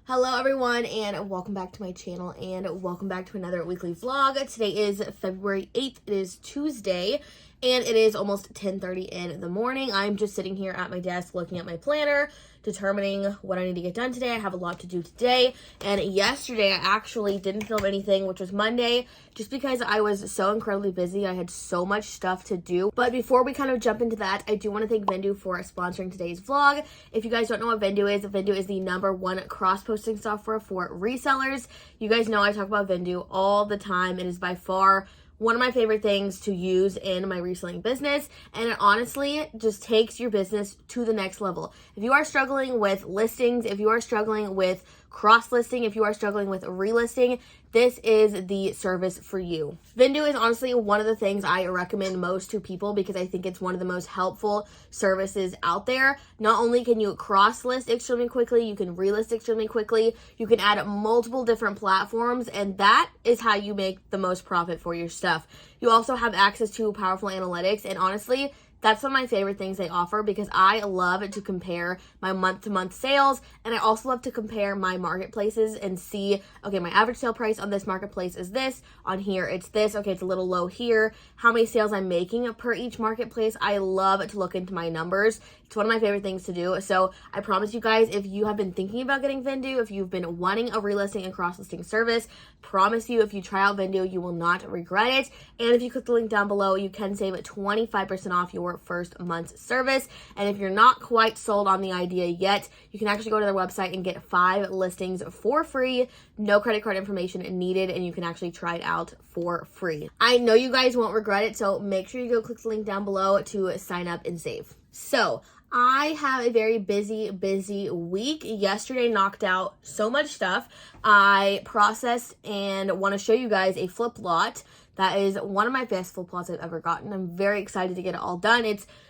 Hello everyone and welcome back to my channel and welcome back to another weekly vlog. Today is February 8th. It is Tuesday and it is almost 10:30 in the morning. I'm just sitting here at my desk looking at my planner, determining what I need to get done today. I have a lot to do today, and yesterday I actually didn't film anything, which was Monday, just because I was so incredibly busy. I had so much stuff to do. But before we kind of jump into that, I do want to thank Vendoo for sponsoring today's vlog. If you guys don't know what Vendoo is the #1 cross-posting software for resellers. You guys know I talk about Vendoo all the time. It is by far one of my favorite things to use in my reselling business, and it honestly just takes your business to the next level. If you are struggling with listings, if you are struggling with cross-listing, if you are struggling with relisting, this is the service for you. Vendoo is honestly one of the things I recommend most to people because I think it's one of the most helpful services out there. Not only can you cross-list extremely quickly, you can relist extremely quickly, you can add multiple different platforms, and that is how you make the most profit for your stuff. You also have access to powerful analytics, and honestly, that's one of my favorite things they offer because I love to compare my month-to-month sales, and I also love to compare my marketplaces and see, okay, my average sale price on this marketplace is this, on here it's this, okay, it's a little low here, how many sales I'm making per each marketplace. I love to look into my numbers. It's one of my favorite things to do. So I promise you guys, if you have been thinking about getting Vendoo, if you've been wanting a relisting and cross-listing service, promise you if you try out Vendoo, you will not regret it. And if you click the link down below, you can save 25% off your first month's service. And if you're not quite sold on the idea yet, you can actually go to their website and get 5 listings for free, no credit card information needed, and you can actually try it out for free. I know you guys won't regret it, so make sure you go click the link down below to sign up and save. So I have a very busy week. Yesterday knocked out so much stuff. I processed and want to show you guys a flip lot. That is one of my best flip lots I've ever gotten. I'm very excited to get it all done.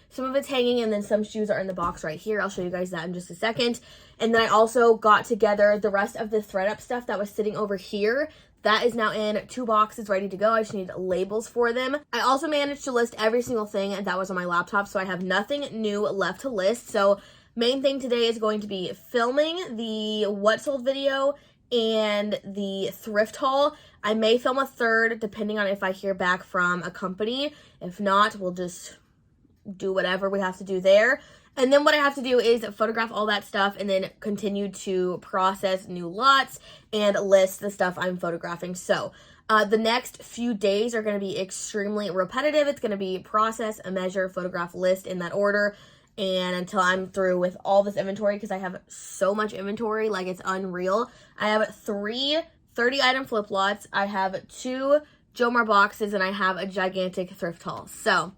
Some of it's hanging, and then some shoes are in the box right here. I'll show you guys that in just a second. And then I also got together the rest of the thread up stuff that was sitting over here. That is now in 2 boxes ready to go. I just need labels for them. I also managed to list every single thing that was on my laptop, so I have nothing new left to list. So main thing today is going to be filming the what sold video and the thrift haul. I may film a third depending on if I hear back from a company. If not, we'll just do whatever we have to do there. And then what I have to do is photograph all that stuff and then continue to process new lots and list the stuff I'm photographing. So the next few days are going to be extremely repetitive. It's going to be process, measure, photograph, list in that order. And until I'm through with all this inventory, because I have so much inventory, like it's unreal. I have 3 30-item flip lots. I have 2 JOMAR boxes, and I have a gigantic thrift haul. So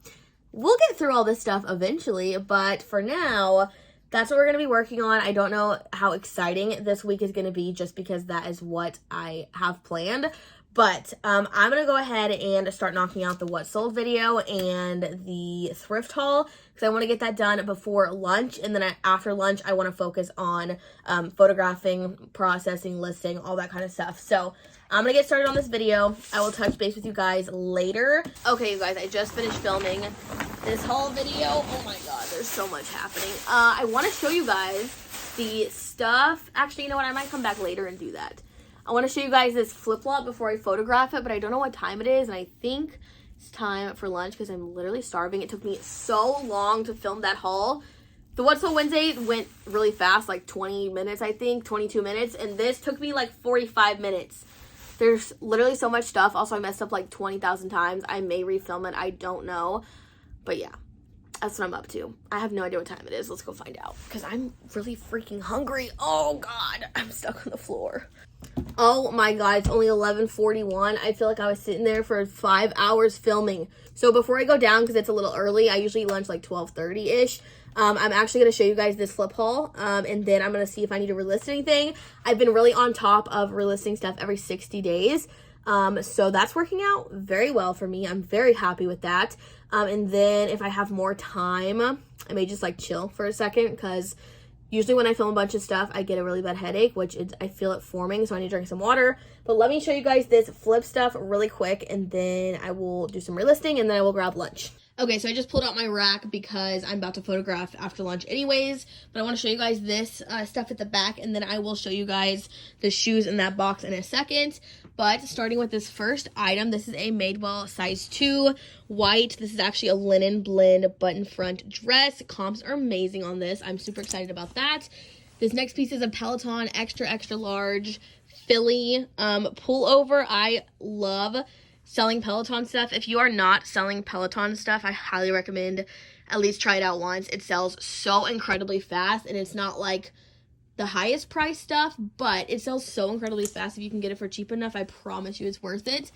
we'll get through all this stuff eventually, but for now, that's what we're going to be working on. I don't know how exciting this week is going to be just because that is what I have planned. But I'm going to go ahead and start knocking out the what sold video and the thrift haul because I want to get that done before lunch. And then after lunch, I want to focus on photographing, processing, listing, all that kind of stuff. So I'm going to get started on this video. I will touch base with you guys later. Okay, you guys, I just finished filming this haul video. Oh my God, there's so much happening. I want to show you guys the stuff. Actually, you know what? I might come back later and do that. I want to show you guys this flip flop before I photograph it, but I don't know what time it is, and I think it's time for lunch because I'm literally starving. It took me so long to film that haul. The What's Sold Wednesday went really fast, like 20 minutes, I think, 22 minutes, and this took me like 45 minutes. There's literally so much stuff. Also, I messed up like 20,000 times. I may refilm it. I don't know, but yeah. That's what I'm up to. I have no idea what time it is. Let's go find out because I'm really freaking hungry. Oh God, I'm stuck on the floor. Oh my God, it's only 11:41. I feel like I was sitting there for 5 hours filming. So before I go down, because it's a little early, I usually eat lunch like 12:30-ish. I'm actually going to show you guys this flip haul, and then I'm going to see if I need to relist anything. I've been really on top of relisting stuff every 60 days. So that's working out very well for me. I'm very happy with that. And then if I have more time, I may just like chill for a second because usually when I film a bunch of stuff, I get a really bad headache, I feel it forming, so I need to drink some water. But let me show you guys this flip stuff really quick, and then I will do some relisting, and then I will grab lunch. Okay, so I just pulled out my rack because I'm about to photograph after lunch anyways, but I want to show you guys this stuff at the back, and then I will show you guys the shoes in that box in a second. But starting with this first item, this is a Madewell size 2 white. This is actually a linen blend button front dress. Comps are amazing on this. I'm super excited about that. This next piece is a Peloton extra large Philly pullover. I love selling Peloton stuff. If you are not selling Peloton stuff, I highly recommend at least try it out once. It sells so incredibly fast, and it's not like the highest price stuff, but it sells so incredibly fast. If you can get it for cheap enough, I promise you it's worth it.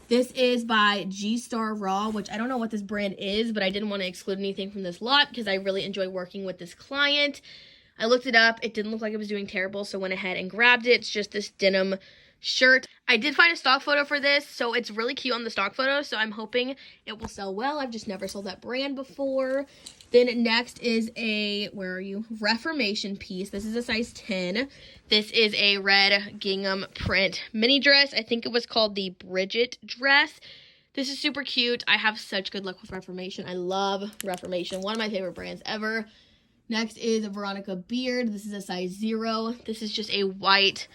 This is by G-Star Raw, which I don't know what this brand is, but I didn't want to exclude anything from this lot because I really enjoy working with this client. I looked it up. It didn't look like it was doing terrible, so went ahead and grabbed it. It's just this denim shirt. I did find a stock photo for this, so it's really cute on the stock photo, so I'm hoping it will sell well. I've just never sold that brand before. Then next is a, where are you? Reformation piece. This is a size 10. This is a red gingham print mini dress. I think it was called the Bridget dress. This is super cute. I have such good luck with Reformation. I love Reformation. One of my favorite brands ever. Next is a Veronica Beard. This is a size 0. This is just a white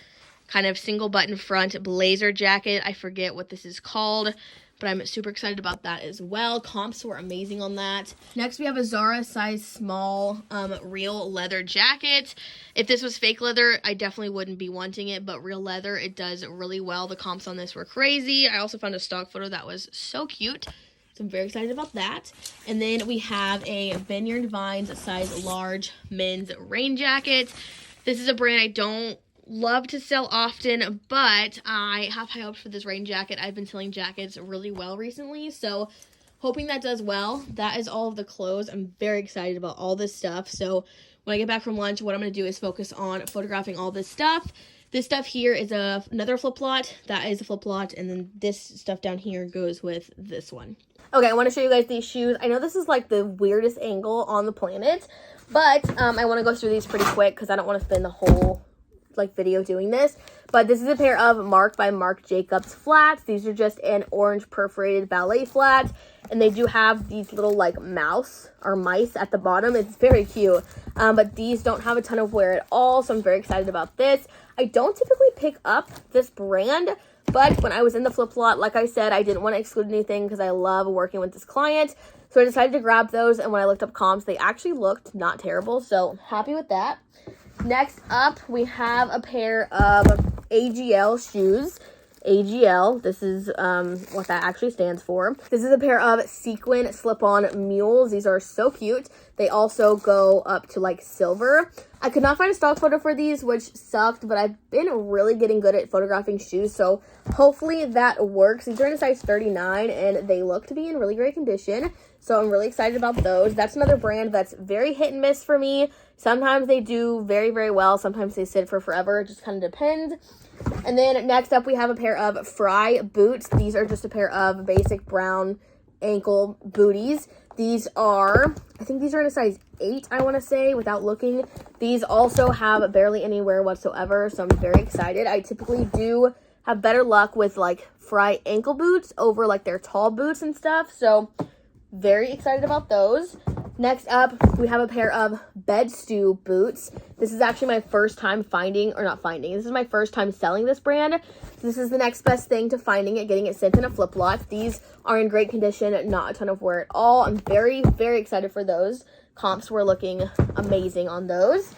kind of single button front blazer jacket. I forget what this is called, but I'm super excited about that as well. Comps were amazing on that. Next, we have a Zara size small real leather jacket. If this was fake leather, I definitely wouldn't be wanting it, but real leather, it does really well. The comps on this were crazy. I also found a stock photo that was so cute, so I'm very excited about that. And then we have a Vineyard Vines size large men's rain jacket. This is a brand I don't love to sell often, but I have high hopes for this rain jacket. I've been selling jackets really well recently, so hoping that does well. That is all of the clothes. I'm very excited about all this stuff. So when I get back from lunch, what I'm going to do is focus on photographing all this stuff. This stuff here is another flip lot. That is a flip lot, and then this stuff down here goes with this one. Okay, I want to show you guys these shoes. I know this is like the weirdest angle on the planet, but I want to go through these pretty quick because I don't want to spend the whole video doing this. But this is a pair of Marc by Marc Jacobs flats. These are just an orange perforated ballet flat, and they do have these little mouse or mice at the bottom. It's very cute, but these don't have a ton of wear at all, so I'm very excited about this. I don't typically pick up this brand, but when I was in the flip lot, like I said, I didn't want to exclude anything because I love working with this client, so I decided to grab those. And when I looked up comps, they actually looked not terrible, so happy with that. Next up, we have a pair of AGL shoes. AGL, this is what that actually stands for. This is a pair of sequin slip-on mules. These are so cute. They also go up to silver. I could not find a stock photo for these, which sucked, but I've been really getting good at photographing shoes, so hopefully that works. These are in a size 39, and they look to be in really great condition, so I'm really excited about those. That's another brand that's very hit and miss for me. Sometimes they do very, very well. Sometimes they sit for forever. It just kind of depends. And then next up, we have a pair of Fry boots. These are just a pair of basic brown ankle booties. These are, I think these are in a size 8, I want to say, without looking. These also have barely any wear whatsoever, so I'm very excited. I typically do have better luck with Fry ankle boots over their tall boots and stuff, so very excited about those. Next up, we have a pair of Bed Stew boots. This is actually my first time this is my first time selling this brand. This is the next best thing to finding it, getting it sent in a flip lot. These are in great condition, not a ton of wear at all. I'm very, very excited for those. Comps were looking amazing on those.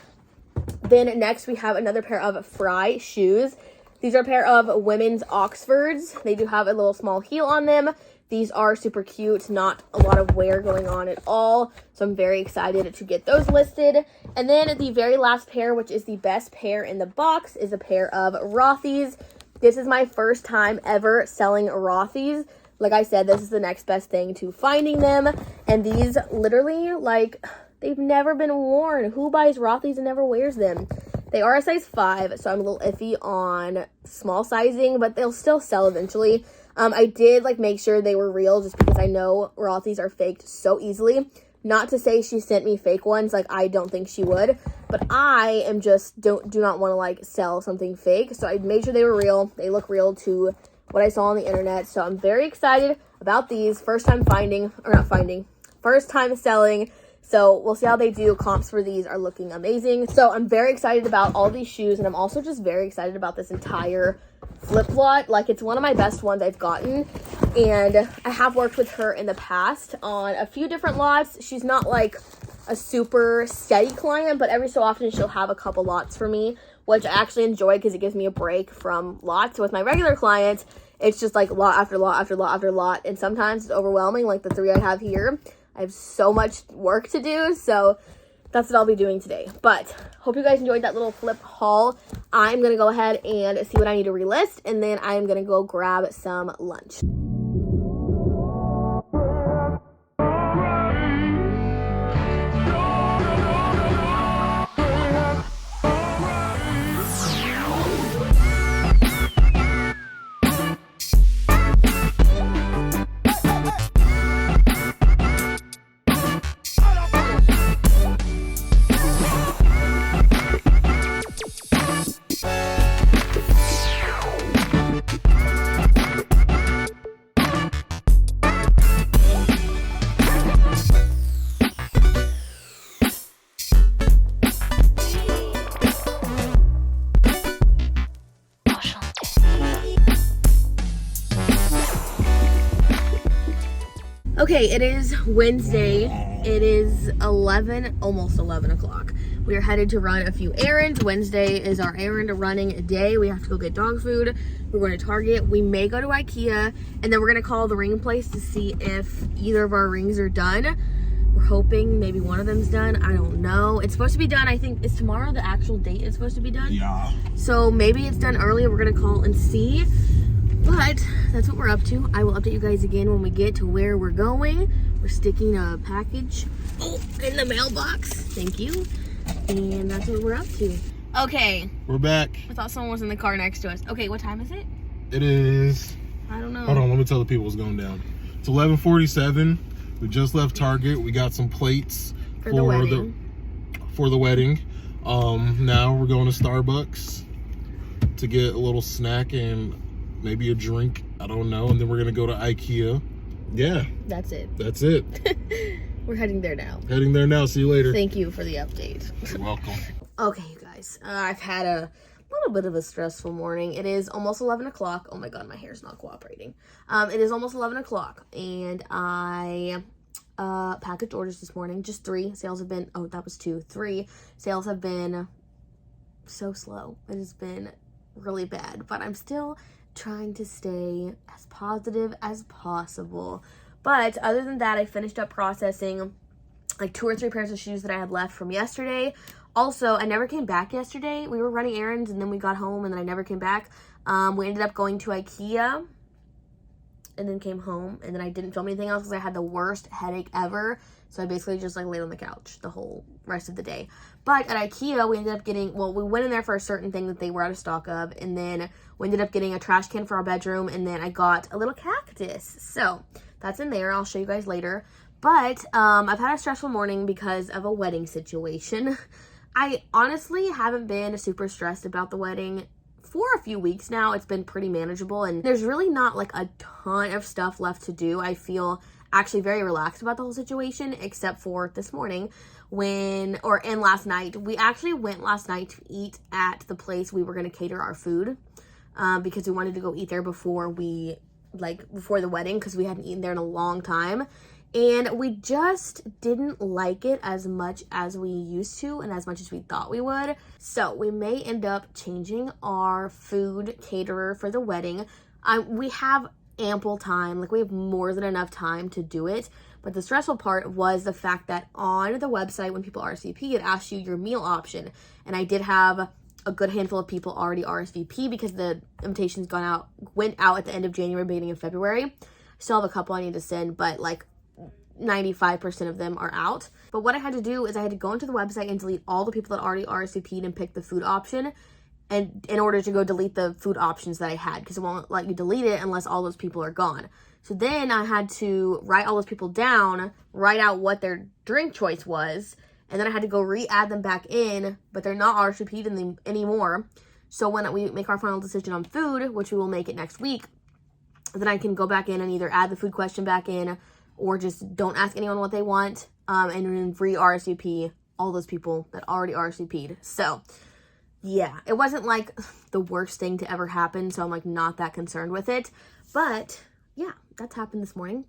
Then next, we have another pair of Fry shoes. These are a pair of women's Oxfords. They do have a little small heel on them. These are super cute, not a lot of wear going on at all, so I'm very excited to get those listed. And then the very last pair, which is the best pair in the box, is a pair of Rothy's. This is my first time ever selling Rothy's. Like I said, this is the next best thing to finding them, and these literally, they've never been worn. Who buys Rothy's and never wears them? They are a size 5, so I'm a little iffy on small sizing, but they'll still sell eventually. I did make sure they were real just because I know Rothy's are faked so easily. Not to say she sent me fake ones, I don't think she would, but I am just do not want to sell something fake. So I made sure they were real. They look real to what I saw on the internet. So I'm very excited about these. First time first time selling. So we'll see how they do. Comps for these are looking amazing. So I'm very excited about all these shoes, and I'm also just very excited about this entire Flyp lot. Like, it's one of my best ones I've gotten, and I have worked with her in the past on a few different lots. She's not like a super steady client, but every so often she'll have a couple lots for me, which I actually enjoy because it gives me a break from lots. So with my regular clients, it's just like lot after lot after lot after lot, and sometimes it's overwhelming, like the 3 I have here. I have so much work to do, so that's what I'll be doing today. But hope you guys enjoyed that little Flyp haul. I'm going to go ahead and see what I need to relist, and then I'm going to go grab some lunch. Okay, it is Wednesday. It is almost 11 o'clock. We are headed to run a few errands. Wednesday is our errand running day. We have to go get dog food. We're going to Target. We may go to IKEA, and then we're going to call the ring place to see if either of our rings are done. We're hoping maybe one of them's done. I don't know. It's supposed to be done, I think. Is tomorrow the actual date it's supposed to be done? Yeah. So maybe it's done earlier. We're going to call and see. But that's what we're up to. I will update you guys again when we get to where we're going. We're sticking a package in the mailbox. Thank you. And that's what we're up to. Okay. We're back. I thought someone was in the car next to us. Okay, what time is it? It is... I don't know. Hold on, let me tell the people what's going down. It's 11:47. We just left Target. We got some plates for the wedding. Now we're going to Starbucks to get a little snack and maybe a drink. I don't know. And then we're going to go to IKEA. Yeah. That's it. That's it. We're heading there now. Heading there now. See you later. Thank you for the update. You're welcome. Okay, you guys. I've had a little bit of a stressful morning. It is almost 11 o'clock. Oh my god, my hair's not cooperating. It is almost 11 o'clock, and I packaged orders this morning. Just 3. Sales have been... Oh, that was 2. 3. Sales have been so slow. It has been really bad, but I'm still trying to stay as positive as possible. But other than that, I finished up processing like 2 or 3 pairs of shoes that I had left from yesterday. Also, I never came back yesterday. We were running errands, and then we got home, and then I never came back. We ended up going to IKEA, and then came home, and then I didn't film anything else because I had the worst headache ever. So I basically just like laid on the couch the whole rest of the day. But at IKEA, we ended up getting, well, we went in there for a certain thing that they were out of stock of, and then we ended up getting a trash can for our bedroom, and then I got a little cactus. So that's in there. I'll show you guys later. But I've had a stressful morning because of a wedding situation. I honestly haven't been super stressed about the wedding for a few weeks now. It's been pretty manageable, and there's really not like a ton of stuff left to do. I feel actually very relaxed about the whole situation, except for this morning and last night. We actually went last night to eat at the place we were going to cater our food because we wanted to go eat there before the wedding, because we hadn't eaten there in a long time. And we just didn't like it as much as we used to and as much as we thought we would. So we may end up changing our food caterer for the wedding. We have ample time. Like, we have more than enough time to do it. But the stressful part was the fact that on the website, when people RSVP, it asks you your meal option. And I did have a good handful of people already RSVP because the invitations went out at the end of January, beginning of February. Still have a couple I need to send, but like 95% of them are out. But what I had to do is I had to go into the website and delete all the people that already RSVP'd and pick the food option, and in order to go delete the food options that I had, because it won't let you delete it unless all those people are gone. So then I had to write all those people down, write out what their drink choice was, and then I had to go re-add them back in, but they're not RSVP'd anymore. So when we make our final decision on food, which we will make it next week, then I can go back in and either add the food question back in, or just don't ask anyone what they want, and then re-RSVP all those people that already RSVP'd. So yeah, it wasn't like the worst thing to ever happen, so I'm like not that concerned with it. But yeah, that's happened this morning.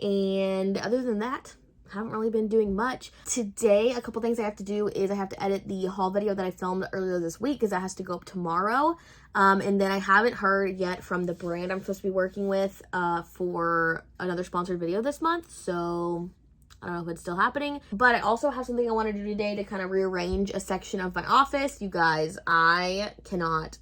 And other than that, haven't really been doing much. Today, a couple things I have to do is I have to edit the haul video that I filmed earlier this week, because that has to go up tomorrow. And then I haven't heard yet from the brand I'm supposed to be working with for another sponsored video this month. So I don't know if it's still happening. But I also have something I want to do today to kind of rearrange a section of my office. You guys, I cannot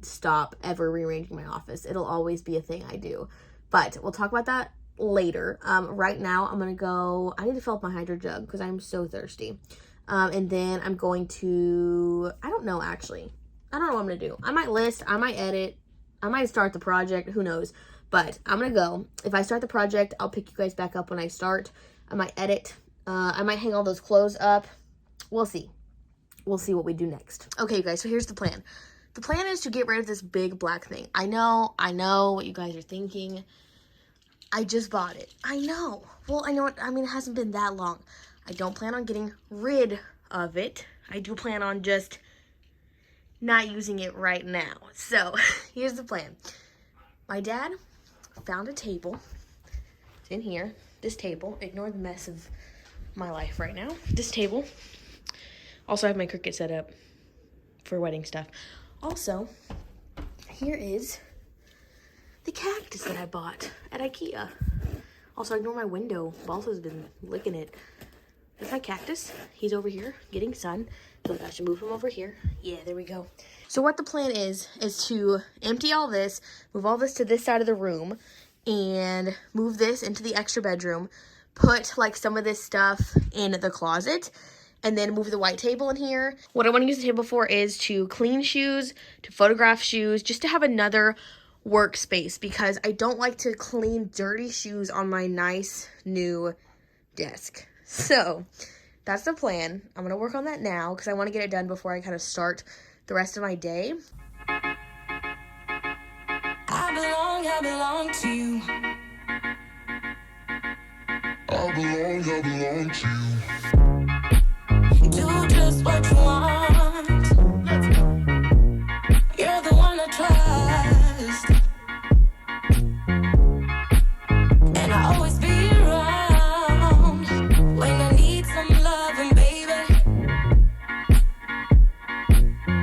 stop ever rearranging my office. It'll always be a thing I do. But we'll talk about that later. Right now I'm gonna go, I need to fill up my hydro jug because I'm so thirsty. And then I'm going to, I don't know actually. I don't know what I'm gonna do. I might list, I might edit, I might start the project, who knows. But I'm gonna go. If I start the project, I'll pick you guys back up when I start. I might edit. I might hang all those clothes up. We'll see. We'll see what we do next. Okay, you guys, so here's the plan. The plan is to get rid of this big black thing. I know what you guys are thinking. I just bought it. I know. Well, I know it, I mean, it hasn't been that long. I don't plan on getting rid of it. I do plan on just not using it right now. So, here's the plan. My dad found a table. It's in here. This table. Ignore the mess of my life right now. This table. Also, I have my Cricut set up for wedding stuff. Also, here is the cactus that I bought at IKEA. Also, ignore my window. Balls has been licking it. There's my cactus. He's over here getting sun. So I should move him over here. Yeah, there we go. So what the plan is to empty all this, move all this to this side of the room, and move this into the extra bedroom, put like some of this stuff in the closet, and then move the white table in here. What I want to use the table for is to clean shoes, to photograph shoes, just to have another workspace, because I don't like to clean dirty shoes on my nice new desk. So that's the plan. I'm gonna work on that now because I want to get it done before I kind of start the rest of my day. I belong to you. I belong to you. Do just what you want. You're the one I trust. And I always be around when I need some loving, baby.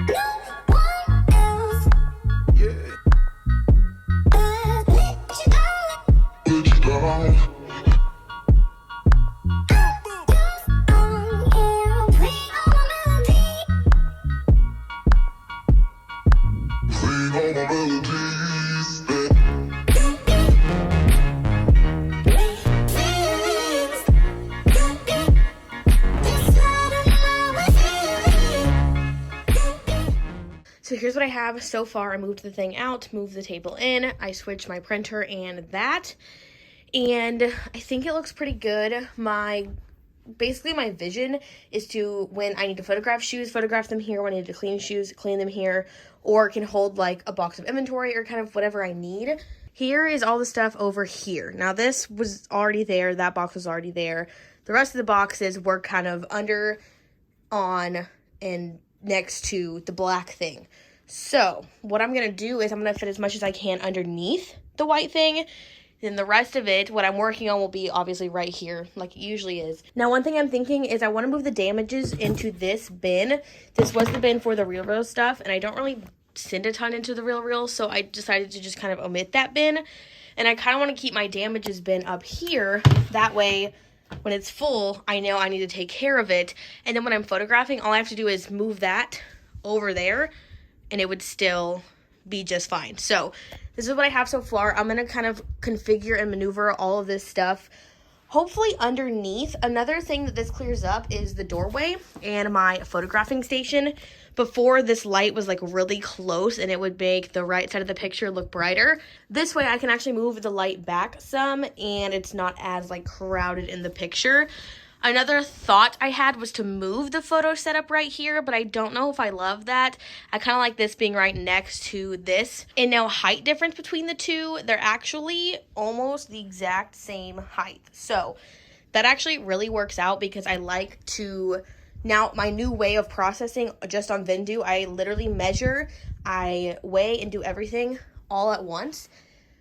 No one else. Yeah. Let you down. So here's what I have so far. I moved the thing out, moved the table in, I switched my printer and that, and I think it looks pretty good. Basically my vision is to, when I need to photograph shoes, photograph them here. When I need to clean shoes, clean them here, or can hold like a box of inventory or kind of whatever I need. Here is all the stuff over here. Now this was already there, that box was already there. The rest of the boxes were kind of under, on, and next to the black thing. So what I'm gonna do is I'm gonna fit as much as I can underneath the white thing. Then the rest of it, what I'm working on, will be obviously right here, like it usually is. Now, one thing I'm thinking is I want to move the damages into this bin. This was the bin for the Real stuff, and I don't really send a ton into the Real, so I decided to just kind of omit that bin. And I kind of want to keep my damages bin up here. That way, when it's full, I know I need to take care of it. And then when I'm photographing, all I have to do is move that over there, and it would still be just fine. So this is what I have so far. I'm gonna kind of configure and maneuver all of this stuff, hopefully underneath. Another thing that this clears up is the doorway and my photographing station. Before, this light was like really close and it would make the right side of the picture look brighter. This way I can actually move the light back some and it's not as like crowded in the picture. Another thought I had was to move the photo setup right here, but I don't know if I love that. I kind of like this being right next to this. And now height difference between the two, they're actually almost the exact same height. So that actually really works out because I like to, now my new way of processing just on Vendu, I literally measure, I weigh and do everything all at once.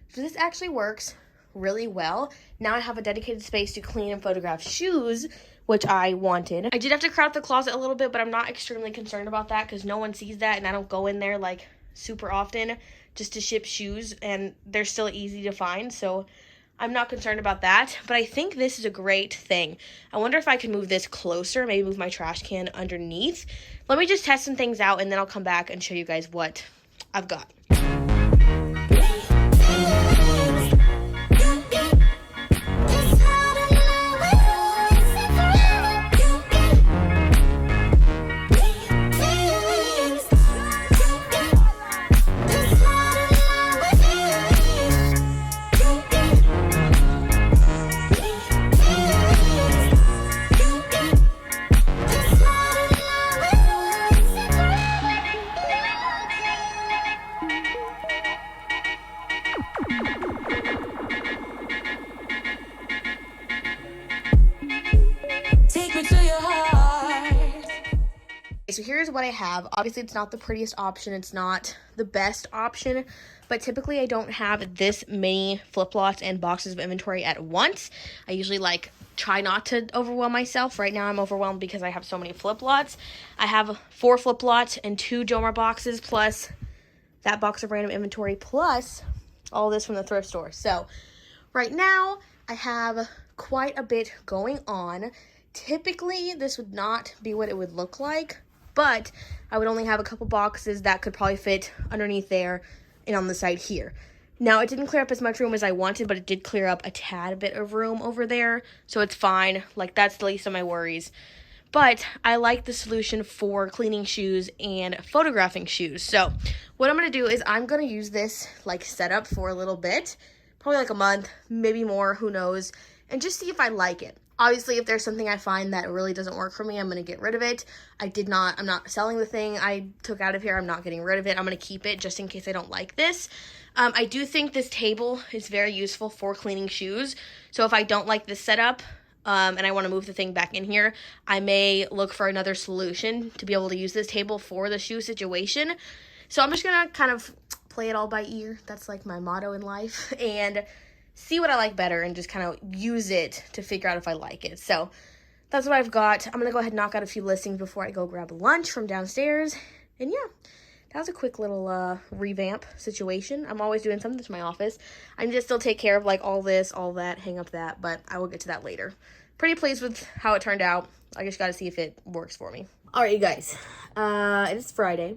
So this actually works really well. Now I have a dedicated space to clean and photograph shoes, which I wanted. I did have to crowd the closet a little bit, but I'm not extremely concerned about that because no one sees that and I don't go in there like super often just to ship shoes, and they're still easy to find, so I'm not concerned about that. But I think this is a great thing. I wonder if I can move this closer, maybe move my trash can underneath. Let me just test some things out and then I'll come back and show you guys what I've got. So here's what I have. Obviously, it's not the prettiest option. It's not the best option, but typically I don't have this many flip-flops and boxes of inventory at once. I usually try not to overwhelm myself. Right now I'm overwhelmed because I have so many flip-flops. I have 4 flip-flops and 2 JOMAR boxes plus that box of random inventory plus all this from the thrift store. So right now I have quite a bit going on. Typically this would not be what it would look like, but I would only have a couple boxes that could probably fit underneath there and on the side here. Now, it didn't clear up as much room as I wanted, but it did clear up a tad bit of room over there, so it's fine. That's the least of my worries. But I like the solution for cleaning shoes and photographing shoes. So what I'm going to do is I'm going to use this setup for a little bit, probably a month, maybe more, who knows, and just see if I like it. Obviously, if there's something I find that really doesn't work for me, I'm going to get rid of it. I'm not selling the thing I took out of here. I'm not getting rid of it. I'm going to keep it just in case I don't like this. I do think this table is very useful for cleaning shoes. So if I don't like this setup and I want to move the thing back in here, I may look for another solution to be able to use this table for the shoe situation. So I'm just going to kind of play it all by ear. That's my motto in life. And see what I like better and just kind of use it to figure out if I like it. So that's what I've got. I'm going to go ahead and knock out a few listings before I go grab lunch from downstairs. And yeah, that was a quick little revamp situation. I'm always doing something to my office. I need to still take care of all this, all that, hang up that, but I will get to that later. Pretty pleased with how it turned out. I just got to see if it works for me. All right, you guys. It is Friday,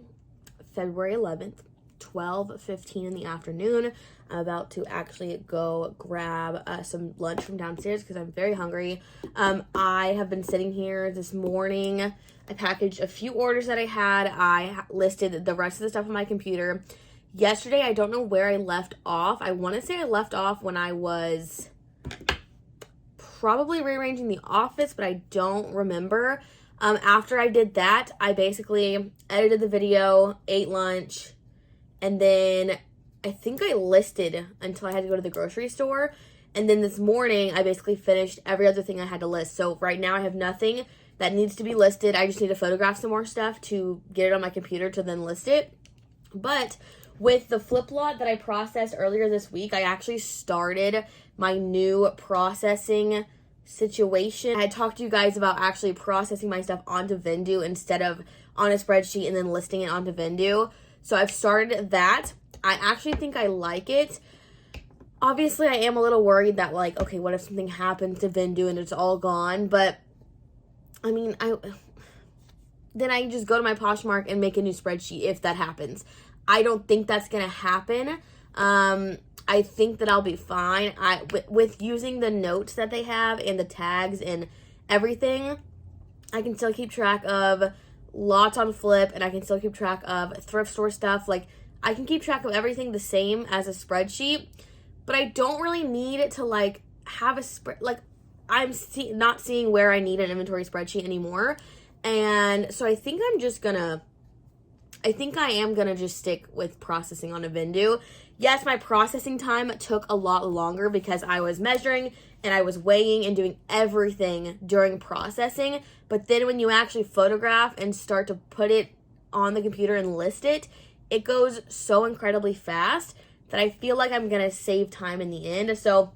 February 11th, 12:15 in the afternoon. I'm about to actually go grab some lunch from downstairs because I'm very hungry. I have been sitting here this morning. I packaged a few orders that I had. I listed the rest of the stuff on my computer. Yesterday, I don't know where I left off. I want to say I left off when I was probably rearranging the office, but I don't remember. After I did that, I basically edited the video, ate lunch, and then I think I listed until I had to go to the grocery store. And then this morning, I basically finished every other thing I had to list. So right now, I have nothing that needs to be listed. I just need to photograph some more stuff to get it on my computer to then list it. But with the flip lot that I processed earlier this week, I actually started my new processing situation. I had talked to you guys about actually processing my stuff onto Vendu instead of on a spreadsheet and then listing it onto Vendu. So I've started that. I actually think I like it. Obviously, I am a little worried that okay, what if something happens to Vendu and it's all gone? But I mean, then I can just go to my Poshmark and make a new spreadsheet if that happens. I don't think that's gonna happen. I think that I'll be fine. With using the notes that they have and the tags and everything, I can still keep track of lots on Flyp, and I can still keep track of thrift store stuff. I can keep track of everything the same as a spreadsheet, but I don't really need it to have a I'm not seeing where I need an inventory spreadsheet anymore. And so I think I am gonna just stick with processing on a Vendu. Yes, my processing time took a lot longer because I was measuring and I was weighing and doing everything during processing. But then when you actually photograph and start to put it on the computer and list it, it goes so incredibly fast that I feel like I'm gonna save time in the end. So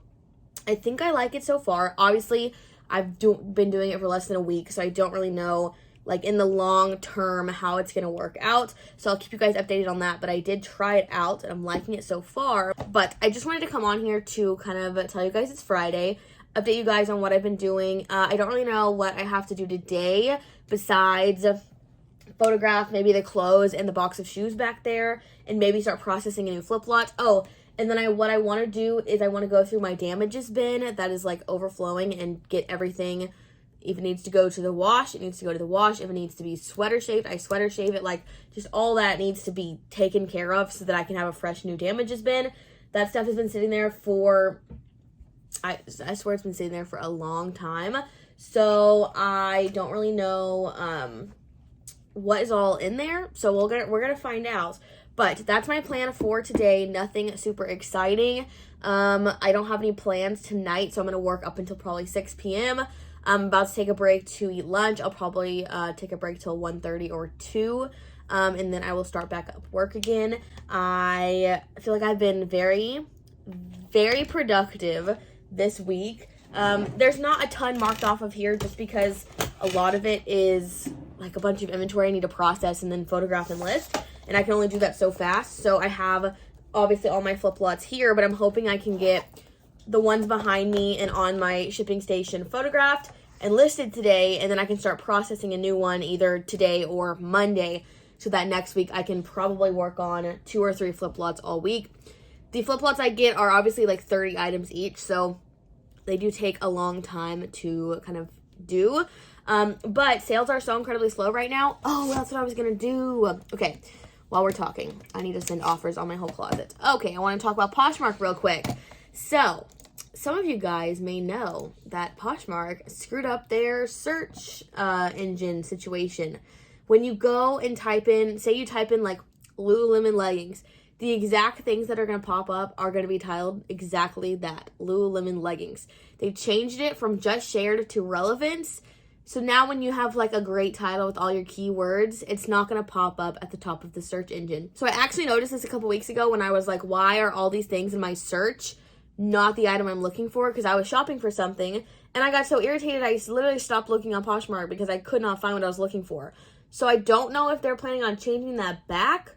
I think I like it so far. Obviously, I've been doing it for less than a week, so I don't really know, like, in the long term how it's gonna work out. So I'll keep you guys updated on that. But I did try it out and I'm liking it so far. But I just wanted to come on here to kind of tell you guys it's Friday, update you guys on what I've been doing. I don't really know what I have to do today besides photograph maybe the clothes and the box of shoes back there, and maybe start processing a new flip lot. Oh, and then what I want to do is I want to go through my damages bin that is like overflowing and get everything. If it needs to go to the wash, it needs to go to the wash. If it needs to be sweater shaved, I sweater shave it. Like, just all that needs to be taken care of so that I can have a fresh new damages bin. That stuff has been sitting there for, I swear it's been sitting there for a long time. So I don't really know what is all in there. So we're gonna find out. But that's my plan for today. Nothing super exciting. I don't have any plans tonight, so I'm gonna work up until probably 6 p.m. I'm about to take a break to eat lunch. I'll probably take a break till 1:30 or 2, and then I will start back up work again. I feel like I've been very, very productive this week. There's not a ton marked off of here just because a lot of it is like a bunch of inventory I need to process and then photograph and list, and I can only do that so fast. So I have obviously all my flip lots here, but I'm hoping I can get the ones behind me and on my shipping station photographed and listed today, and then I can start processing a new one either today or Monday, so that next week I can probably work on 2 or 3 flip lots all week. The flip lots I get are obviously like 30 items each, so they do take a long time to kind of do. But sales are so incredibly slow right now. Oh, that's what I was gonna do. Okay, while we're talking, I need to send offers on my whole closet. Okay, I want to talk about Poshmark real quick. So, some of you guys may know that Poshmark screwed up their search engine situation. When you go and type in, say you type in like Lululemon leggings, the exact things that are going to pop up are going to be titled exactly that, Lululemon leggings. They changed it from just shared to relevance. So now when you have like a great title with all your keywords, it's not going to pop up at the top of the search engine. So I actually noticed this a couple weeks ago when I was like, why are all these things in my search not the item I'm looking for? Because I was shopping for something and I got so irritated I literally stopped looking on Poshmark because I could not find what I was looking for. So I don't know if they're planning on changing that back,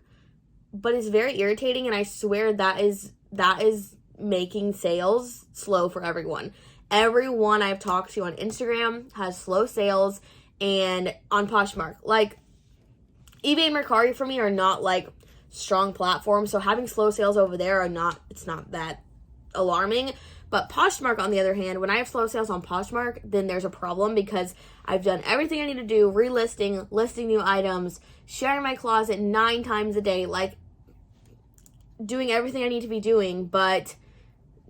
but it's very irritating, and I swear that is making sales slow for everyone. Everyone I've talked to on Instagram has slow sales, and on Poshmark, like eBay and Mercari for me are not like strong platforms, so having slow sales over there it's not that alarming. But Poshmark, on the other hand, when I have slow sales on Poshmark, then there's a problem because I've done everything I need to do, relisting, listing new items, sharing my closet 9 times a day, like doing everything I need to be doing, but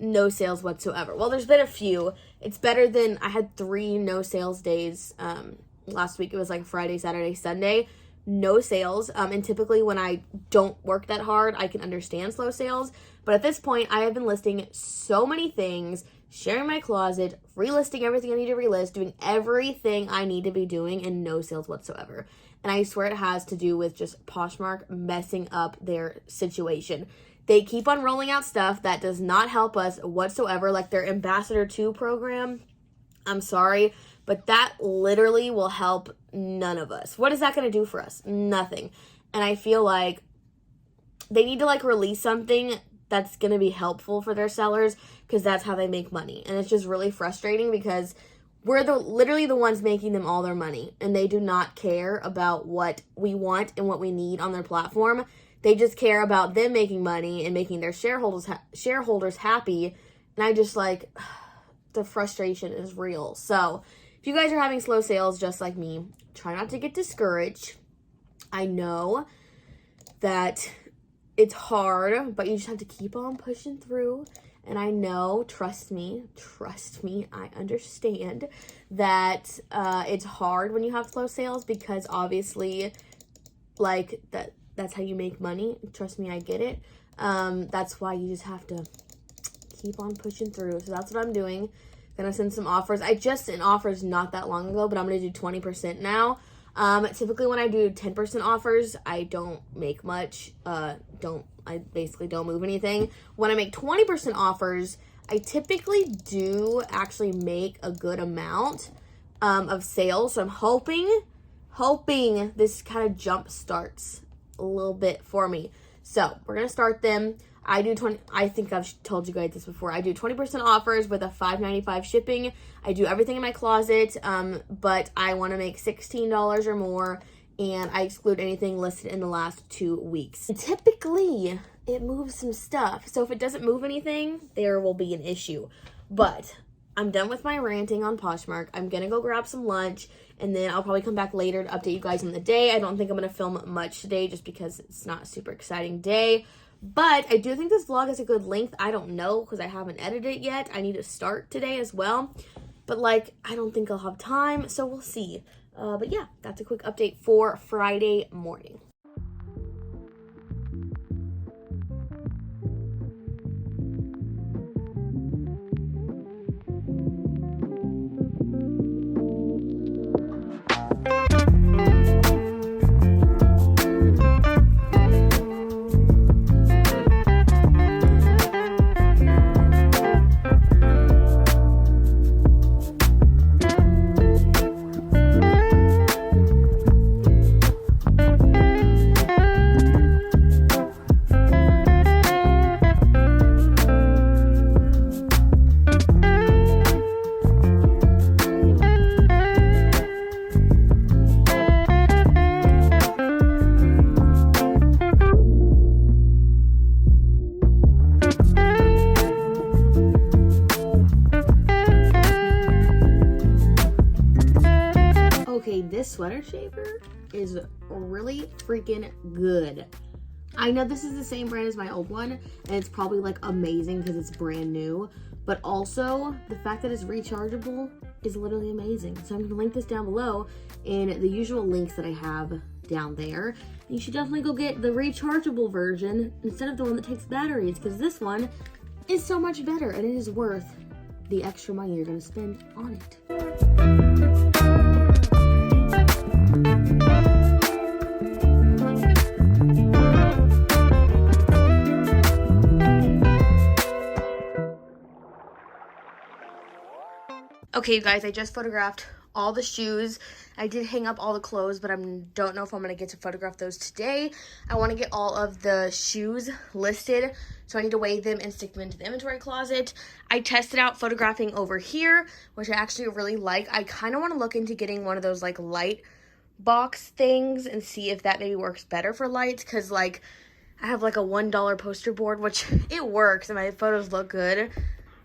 no sales whatsoever. Well, there's been a few. It's better than, I had 3 no sales days last week. It was like Friday, Saturday, Sunday. No sales. And typically when I don't work that hard, I can understand slow sales. But at this point, I have been listing so many things, sharing my closet, relisting everything I need to relist, doing everything I need to be doing, and no sales whatsoever. And I swear it has to do with just Poshmark messing up their situation. They keep on rolling out stuff that does not help us whatsoever, like their Ambassador 2 program. I'm sorry, but that literally will help none of us. What is that going to do for us? Nothing. And I feel like they need to like release something that's going to be helpful for their sellers, because that's how they make money. And it's just really frustrating because we're literally the ones making them all their money, and they do not care about what we want and what we need on their platform. They just care about them making money and making their shareholders happy. And I just like, the frustration is real. So if you guys are having slow sales just like me, try not to get discouraged. I know that it's hard, but you just have to keep on pushing through And I know, trust me, I understand that it's hard when you have slow sales because obviously, like, that's how you make money. Trust me, I get it. That's why you just have to keep on pushing through. So that's what I'm doing. Gonna send some offers. I just sent offers not that long ago, but I'm gonna do 20% now. Typically when I do 10% offers, I don't make much. I basically don't move anything. When I make 20% offers, I typically do actually make a good amount of sales. So I'm hoping this kind of jump starts a little bit for me. So we're gonna start them. I think I've told you guys this before. I do 20% offers with a $5.95 shipping. I do everything in my closet, but I want to make $16 or more, and I exclude anything listed in the last 2 weeks. And typically, it moves some stuff. So if it doesn't move anything, there will be an issue. But I'm done with my ranting on Poshmark. I'm going to go grab some lunch, and then I'll probably come back later to update you guys on the day. I don't think I'm going to film much today just because it's not a super exciting day. But I do think this vlog is a good length. I don't know because I haven't edited it yet. I need to start today as well. But like, I don't think I'll have time, so we'll see. But yeah, that's a quick update for Friday morning. Okay, this sweater shaver is really freaking good. I know this is the same brand as my old one, and it's probably like amazing because it's brand new, but also the fact that it's rechargeable is literally amazing. So I'm gonna link this down below in the usual links that I have down there. You should definitely go get the rechargeable version instead of the one that takes batteries, because this one is so much better and it is worth the extra money you're gonna spend on it. Okay, you guys, I just photographed all the shoes. I did hang up all the clothes, but I don't know if I'm going to get to photograph those today. I want to get all of the shoes listed, so I need to weigh them and stick them into the inventory closet. I tested out photographing over here, which I actually really like. I kind of want to look into getting one of those like light box things and see if that maybe works better for lights, because like I have like a $1 poster board, which it works and my photos look good.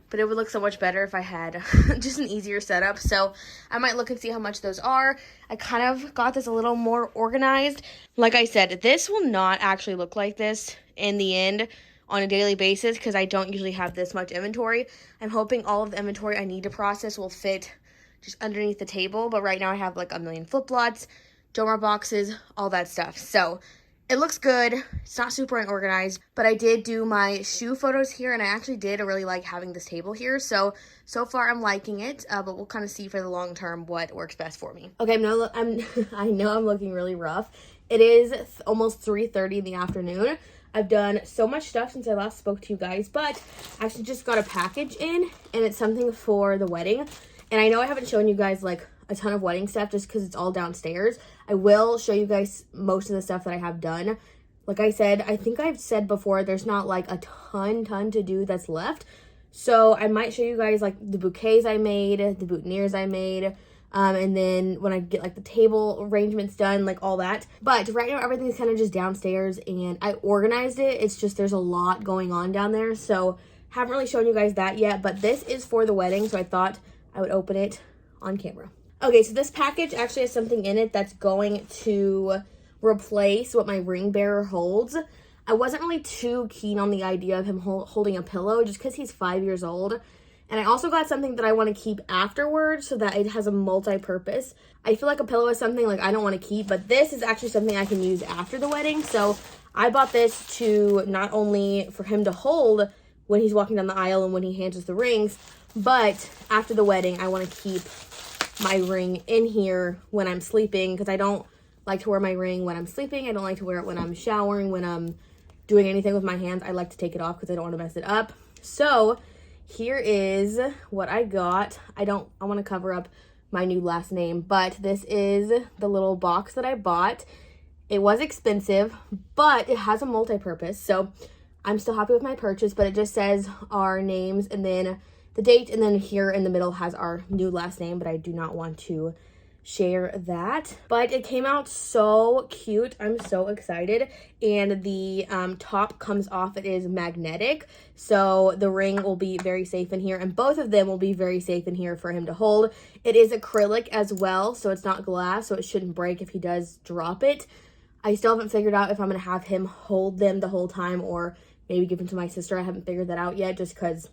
But it would look so much better if I had just an easier setup. So I might look and see how much those are. I kind of got this a little more organized. Like I said, this will not actually look like this in the end on a daily basis because I don't usually have this much inventory. I'm hoping all of the inventory I need to process will fit just underneath the table. But right now I have like a million flip flops, JOMAR boxes, all that stuff. So it looks good. It's not super unorganized, but I did do my shoe photos here, and I actually did really like having this table here. So far I'm liking it, but we'll kind of see for the long term what works best for me. Okay, I know I'm looking really rough. It is almost 3:30 in the afternoon. I've done so much stuff since I last spoke to you guys, but I actually just got a package in, and it's something for the wedding. And I know I haven't shown you guys like a ton of wedding stuff just because it's all downstairs. I will show you guys most of the stuff that I have done. Like I said, I think I've said before, there's not like a ton to do that's left. So I might show you guys like the bouquets I made, the boutonnieres I made, and then when I get like the table arrangements done, like all that. But right now everything's kind of just downstairs and I organized it. It's just there's a lot going on down there. So haven't really shown you guys that yet, but this is for the wedding. So I thought I would open it on camera. Okay, so this package actually has something in it that's going to replace what my ring bearer holds. I wasn't really too keen on the idea of him holding a pillow just because he's 5 years old. And I also got something that I want to keep afterwards so that it has a multi-purpose. I feel like a pillow is something like I don't want to keep, but this is actually something I can use after the wedding. So I bought this to not only for him to hold when he's walking down the aisle and when he hands us the rings, but after the wedding, I want to keep my ring in here when I'm sleeping because I don't like to wear my ring when I'm sleeping. I don't like to wear it when I'm showering, when I'm doing anything with my hands. I like to take it off because I don't want to mess it up. So here is what I got. I want to cover up my new last name, but this is the little box that I bought. It was expensive, but it has a multi-purpose. So I'm still happy with my purchase, but it just says our names and then the date, and then here in the middle has our new last name, but I do not want to share that. But it came out so cute. I'm so excited. And the top comes off. It is magnetic, so the ring will be very safe in here, and both of them will be very safe in here for him to hold. It is acrylic as well, so it's not glass, so it shouldn't break if he does drop it. I still haven't figured out if I'm going to have him hold them the whole time or maybe give them to my sister. I haven't figured that out yet just because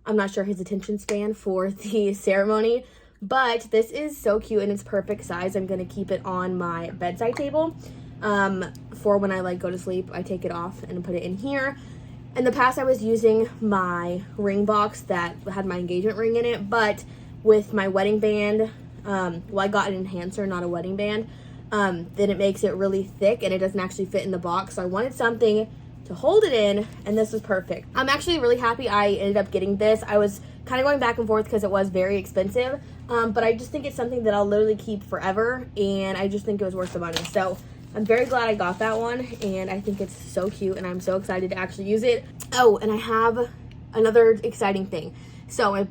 I'm not sure his attention span for the ceremony. But this is so cute and it's perfect size. I'm going to keep it on my bedside table for when I like go to sleep. I take it off and put it in here. In the past, I was using my ring box that had my engagement ring in it. But with my wedding band, well, I got an enhancer, not a wedding band. Then it makes it really thick and it doesn't actually fit in the box. So I wanted something to hold it in, and this was perfect. I'm actually really happy I ended up getting this. I was kind of going back and forth because it was very expensive, but I just think it's something that I'll literally keep forever, and I just think it was worth the money. So I'm very glad I got that one, and I think it's so cute, and I'm so excited to actually use it. Oh, and I have another exciting thing. So I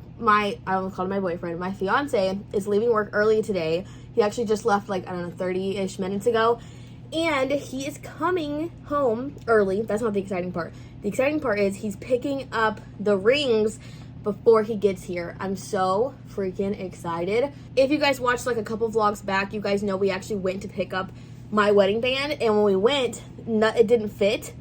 almost called him my boyfriend. My fiance is leaving work early today. He actually just left like, I don't know, 30-ish minutes ago. And he is coming home early. That's not the exciting part. The exciting part is he's picking up the rings before he gets here. I'm so freaking excited. If you guys watched like a couple vlogs back, you guys know we actually went to pick up my wedding band. And when we went, it didn't fit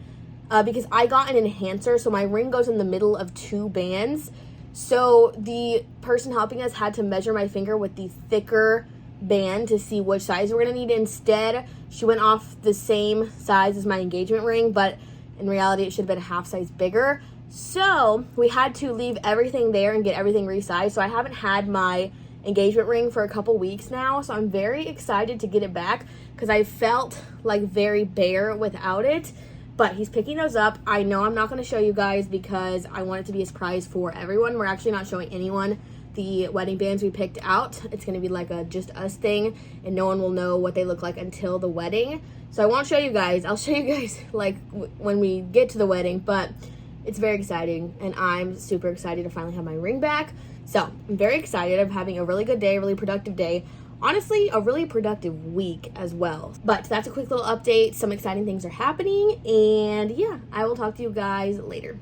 because I got an enhancer. So my ring goes in the middle of two bands. So the person helping us had to measure my finger with the thicker band to see which size we're gonna need. Instead, she went off the same size as my engagement ring, but in reality it should have been a half size bigger. So we had to leave everything there and get everything resized. So I haven't had my engagement ring for a couple weeks now, so I'm very excited to get it back because I felt like very bare without it. But he's picking those up. I know I'm not going to show you guys because I want it to be a surprise for everyone. We're actually not showing anyone the wedding bands we picked out. It's going to be like a just us thing, and no one will know what they look like until the wedding. So I won't show you guys. I'll show you guys like when we get to the wedding, but it's very exciting, and I'm super excited to finally have my ring back. So I'm very excited. I'm having a really good day, really productive day. Honestly, a really productive week as well. But that's a quick little update. Some exciting things are happening, and yeah, I will talk to you guys later.